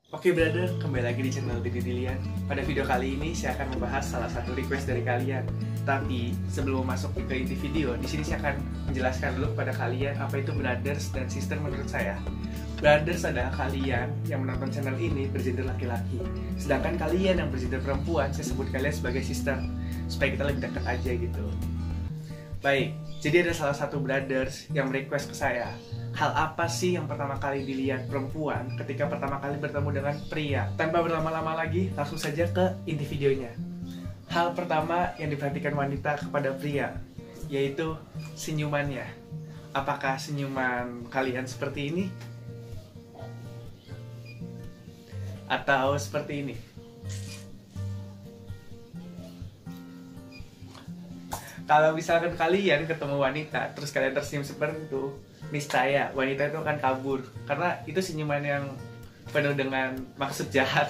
Oke brother, kembali lagi di channel Didi Dilian. Pada video kali ini saya akan membahas salah satu request dari kalian. Tapi sebelum masuk ke inti video, di sini saya akan menjelaskan dulu kepada kalian apa itu brothers dan sister menurut saya. Brothers adalah kalian yang menonton channel ini bergender laki-laki. Sedangkan kalian yang bergender perempuan, saya sebut kalian sebagai sister. Supaya kita lebih dekat aja gitu. Baik, jadi ada salah satu brothers yang request ke saya. Hal apa sih yang pertama kali dilihat perempuan ketika pertama kali bertemu dengan pria? Tanpa berlama-lama lagi, langsung saja ke inti videonya. Hal pertama yang diperhatikan wanita kepada pria, yaitu senyumannya. Apakah senyuman kalian seperti ini? Atau seperti ini? Kalau misalkan kalian ketemu wanita, terus kalian tersenyum seperti itu, niscaya wanita itu akan kabur. Karena itu senyuman yang penuh dengan maksud jahat.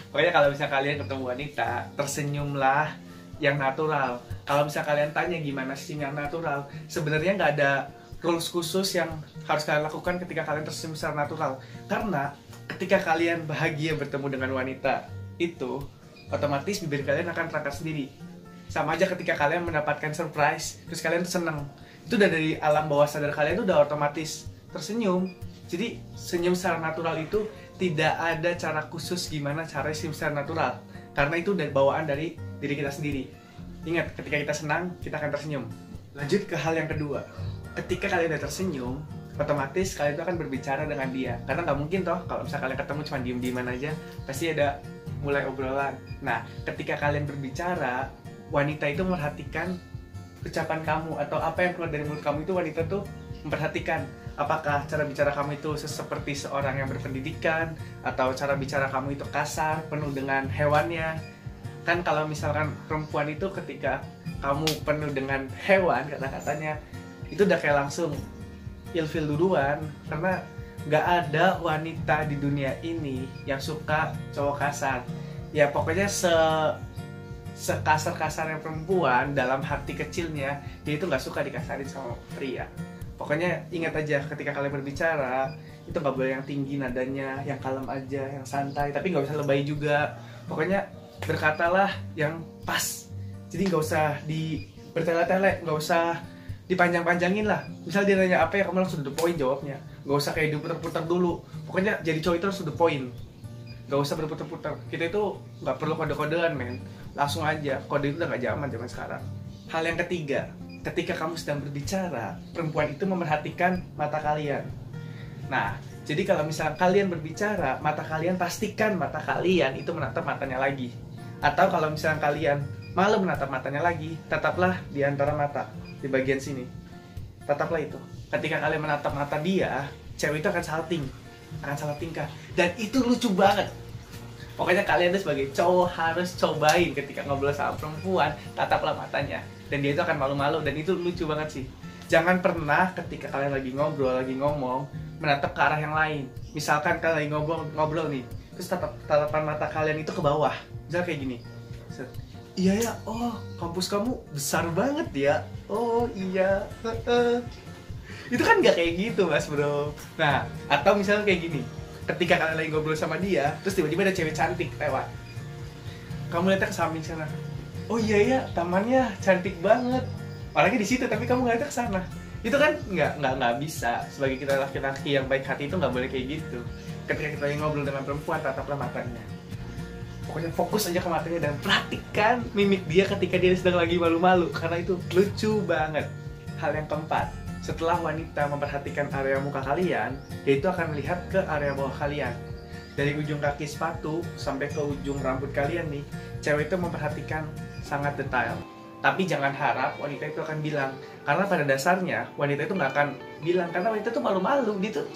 Pokoknya kalau misalnya kalian ketemu wanita, tersenyumlah yang natural. Kalau misalnya kalian tanya gimana sih yang natural, sebenarnya nggak ada rules khusus yang harus kalian lakukan ketika kalian tersenyum secara natural. Karena ketika kalian bahagia bertemu dengan wanita, itu otomatis bibir kalian akan terangkat sendiri. Sama aja ketika kalian mendapatkan surprise, terus kalian seneng, itu udah dari alam bawah sadar kalian itu udah otomatis tersenyum. Jadi senyum secara natural itu tidak ada cara khusus gimana cara senyum secara natural, karena itu dari bawaan dari diri kita sendiri. Ingat, ketika kita senang, kita akan tersenyum. Lanjut ke hal yang kedua, ketika kalian udah tersenyum, otomatis kalian itu akan berbicara dengan dia. Karena nggak mungkin toh kalau misalnya kalian ketemu cuma diem-dieman aja, pasti ada mulai obrolan. Nah, ketika kalian berbicara, wanita itu memperhatikan ucapan kamu atau apa yang keluar dari mulut kamu. Itu wanita tuh memperhatikan apakah cara bicara kamu itu seperti seorang yang berpendidikan, atau cara bicara kamu itu kasar, penuh dengan hewannya. Kan kalau misalkan perempuan itu ketika kamu penuh dengan hewan, kata-katanya itu udah kayak langsung ilfil duluan. Karena nggak ada wanita di dunia ini yang suka cowok kasar. Ya pokoknya sekasar-kasarnya perempuan, dalam hati kecilnya dia itu nggak suka dikasarin sama pria. Pokoknya ingat aja, ketika kalian berbicara itu nggak boleh yang tinggi nadanya, yang kalem aja, yang santai, tapi nggak usah lebay juga. Pokoknya berkatalah yang pas. Jadi nggak usah bertele-tele, nggak usah dipanjang-panjangin lah. Misal dia nanya apa ya, kamu langsung to the point jawabnya. Nggak usah kayak diputar-putar dulu. Pokoknya jadi cowok itu harus to the point, nggak usah berputar-putar. Kita itu nggak perlu kode-kodean, men. Langsung aja, kode itu udah gak zaman sekarang. Hal yang ketiga, ketika kamu sedang berbicara, perempuan itu memperhatikan mata kalian. Nah, jadi kalau misalnya kalian berbicara, mata kalian, pastikan mata kalian itu menatap matanya lagi. Atau kalau misalnya kalian malu menatap matanya lagi, tetaplah di antara mata, di bagian sini. Tetaplah itu. Ketika kalian menatap mata dia, cewek itu akan salah tingkah. Dan itu lucu banget. Pokoknya kalian tuh sebagai cowok harus cobain ketika ngobrol sama perempuan, tataplah matanya. Dan dia itu akan malu-malu, dan itu lucu banget sih. Jangan pernah ketika kalian lagi ngobrol, lagi ngomong, menatap ke arah yang lain. Misalkan kalian lagi ngobrol nih, terus tatapan mata kalian itu ke bawah. Misal kayak gini. Iya ya, oh kampus kamu besar banget ya. Oh iya. Itu kan gak kayak gitu mas bro. Nah, atau misalnya kayak gini. Ketika kalian lagi ngobrol sama dia, terus tiba-tiba ada cewek cantik lewat, kamu lihatnya ke samping sana. Oh iya ya, tamannya cantik banget. Orangnya di situ, tapi kamu ngeliatnya ke sana. Itu kan nggak bisa. Sebagai kita laki-laki yang baik hati itu nggak boleh kayak gitu. Ketika kita lagi ngobrol dengan perempuan, tataplah matanya. Pokoknya fokus aja ke matanya dan perhatikan mimik dia ketika dia sedang lagi malu-malu, karena itu lucu banget. Hal yang keempat, setelah wanita memperhatikan area muka kalian, dia itu akan melihat ke area bawah kalian. Dari ujung kaki sepatu sampai ke ujung rambut kalian nih, cewek itu memperhatikan sangat detail. Tapi jangan harap wanita itu akan bilang, karena pada dasarnya wanita itu nggak akan bilang, karena wanita itu malu-malu. Dia tuh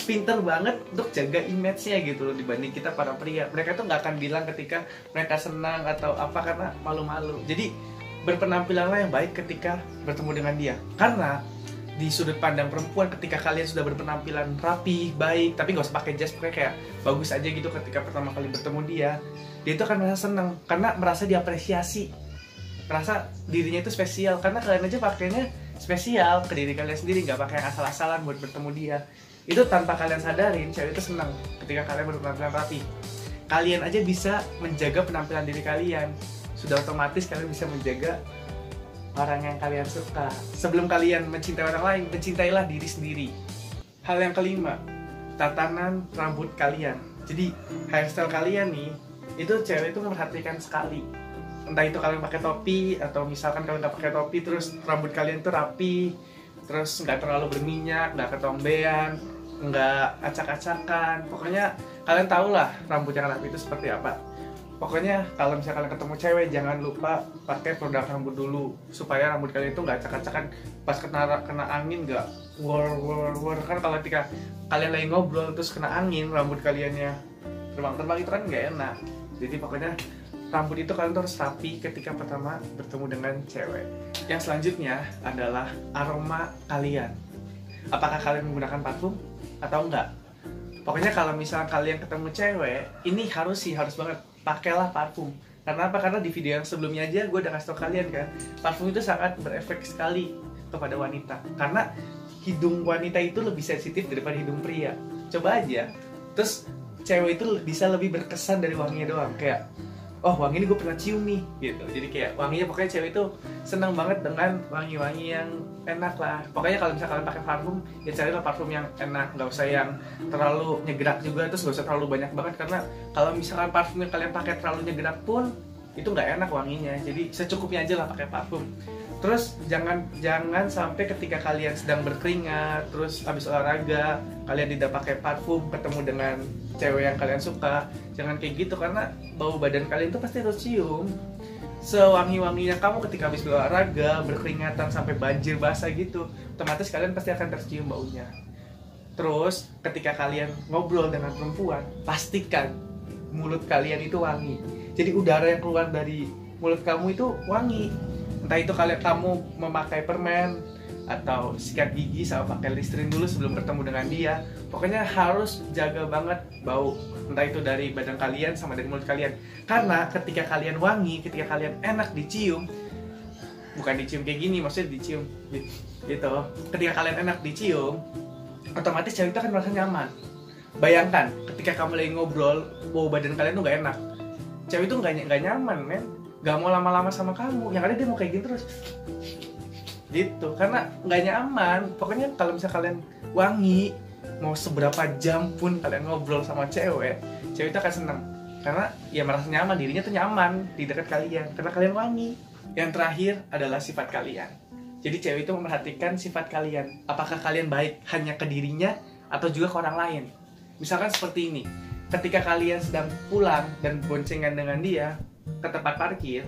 pinter banget untuk jaga image-nya gitu loh, dibanding kita para pria. Mereka tuh nggak akan bilang ketika mereka senang atau apa, karena malu-malu. Jadi berpenampilanlah yang baik ketika bertemu dengan dia. Karena di sudut pandang perempuan, ketika kalian sudah berpenampilan rapi, baik, tapi nggak usah pakai jas, pokoknya kayak bagus aja gitu ketika pertama kali bertemu dia itu akan merasa senang, karena merasa diapresiasi, merasa dirinya itu spesial, karena kalian aja pakainya spesial ke diri kalian sendiri, nggak pakai yang asal-asalan buat bertemu dia. itu tanpa kalian sadarin, cewek itu senang ketika kalian berpenampilan rapi. Kalian aja bisa menjaga penampilan diri kalian, sudah otomatis kalian bisa menjaga orang yang kalian suka. Sebelum kalian mencintai orang lain, mencintailah diri sendiri. Hal yang kelima, tatanan rambut kalian. Jadi hairstyle kalian nih, itu cewek itu memperhatikan sekali. Entah itu kalian pakai topi, atau misalkan kalian nggak pakai topi terus rambut kalian tuh rapi, terus nggak terlalu berminyak, nggak ketombean, nggak acak-acakan. Pokoknya kalian tahu lah rambut yang rapi itu seperti apa. Pokoknya kalau misalnya kalian ketemu cewek, jangan lupa pakai produk rambut dulu supaya rambut kalian itu nggak acak-acakan pas kena angin, nggak war. Kan kalau ketika kalian lagi ngobrol terus kena angin, rambut kaliannya terbang-terbang, itu kan nggak enak. Jadi pokoknya rambut itu kalian harus rapi ketika pertama bertemu dengan cewek. Yang selanjutnya adalah aroma kalian. Apakah kalian menggunakan parfum atau enggak? Pokoknya kalau misalnya kalian ketemu cewek, ini harus banget pakailah parfum. Karena apa? Karena di video yang sebelumnya aja gue udah kasih tau kalian kan, parfum itu sangat berefek sekali kepada wanita. Karena hidung wanita itu lebih sensitif daripada hidung pria. Coba aja. Terus cewek itu bisa lebih berkesan dari wanginya doang. Kayak, oh wangi ini gue pernah cium nih gitu. Jadi kayak wanginya, pokoknya cewek itu senang banget dengan wangi-wangi yang enak lah. Pokoknya kalau misalnya kalian pakai parfum, ya carilah parfum yang enak, nggak usah yang terlalu nyegerak juga, terus nggak usah terlalu banyak banget. Karena kalau misalkan parfum yang kalian pakai terlalu nyegerak pun itu nggak enak wanginya. Jadi secukupnya aja lah pakai parfum. Terus jangan sampai ketika kalian sedang berkeringat, terus habis olahraga kalian tidak pakai parfum, ketemu dengan cewek yang kalian suka. Jangan kayak gitu, karena bau badan kalian tuh pasti harus cium. Sewangi-wanginya kamu ketika habis olahraga, berkeringatan sampai banjir basah gitu, otomatis kalian pasti akan tercium baunya. Terus ketika kalian ngobrol dengan perempuan, pastikan mulut kalian itu wangi. Jadi udara yang keluar dari mulut kamu itu wangi. Entah itu kamu memakai permen atau sikat gigi sama pakai Listerine dulu sebelum bertemu dengan dia. Pokoknya harus jaga banget bau, entah itu dari badan kalian sama dari mulut kalian. Karena ketika kalian wangi, ketika kalian enak dicium, bukan dicium kayak gini, maksudnya dicium gitu. Ketika kalian enak dicium, otomatis cewek itu akan merasa nyaman. Bayangkan ketika kamu lagi ngobrol, bau badan kalian tuh gak enak, cewek itu gak nyaman, men. Gak mau lama-lama sama kamu, yang ada dia mau kayak gitu terus gitu, karena nggak nyaman. Pokoknya kalau misalnya kalian wangi, mau seberapa jam pun kalian ngobrol sama cewek itu akan senang, karena ya merasa nyaman, dirinya tuh nyaman di dekat kalian karena kalian wangi. Yang terakhir adalah sifat kalian. Jadi cewek itu memperhatikan sifat kalian, apakah kalian baik hanya ke dirinya atau juga ke orang lain. Misalkan seperti ini, ketika kalian sedang pulang dan boncengan dengan dia ke tempat parkir,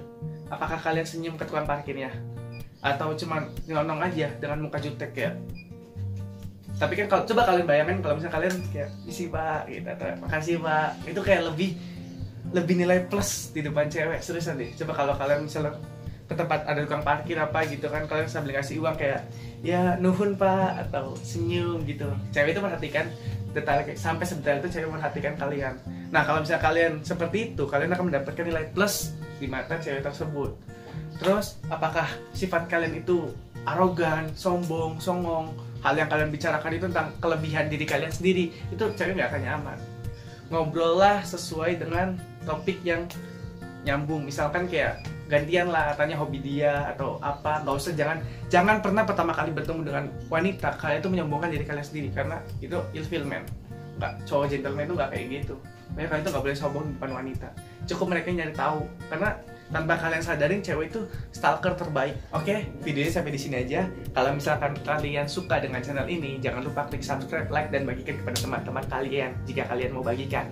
apakah kalian senyum ke tukang parkirnya? Atau cuma nyelonong aja dengan muka jutek ya? Tapi kan kalau coba kalian bayangkan kalau misalnya kalian kayak isi pak gitu, atau makasih pak, itu kayak lebih nilai plus di depan cewek. Seriusan deh, coba kalau kalian misalnya ke tempat ada tukang parkir apa gitu kan, kalian sambil ngasih uang kayak ya nuhun pak, atau senyum gitu. Cewek itu perhatikan detail, kayak sampai sedetail itu cewek memperhatikan kalian. Nah kalau misalnya kalian seperti itu, kalian akan mendapatkan nilai plus di mata cewek tersebut. Terus apakah sifat kalian itu arogan, sombong, songong, hal yang kalian bicarakan itu tentang kelebihan diri kalian sendiri, itu cewek nggak akan nyaman. Ngobrol lah sesuai dengan topik yang nyambung. Misalkan kayak gantian lah, tanya hobi dia atau apa. Nggak usah, jangan pernah pertama kali bertemu dengan wanita kalian itu menyombongkan diri kalian sendiri, karena itu ilfil, men. Nggak, cowok gentleman itu nggak kayak gitu. Makanya kalian tuh nggak boleh sombong di depan wanita. Cukup mereka nyari tahu, karena tanpa kalian sadarin cewek itu stalker terbaik. Oke, videonya sampai di sini aja. Kalau misalkan kalian suka dengan channel ini, jangan lupa klik subscribe, like, dan bagikan kepada teman-teman kalian jika kalian mau bagikan.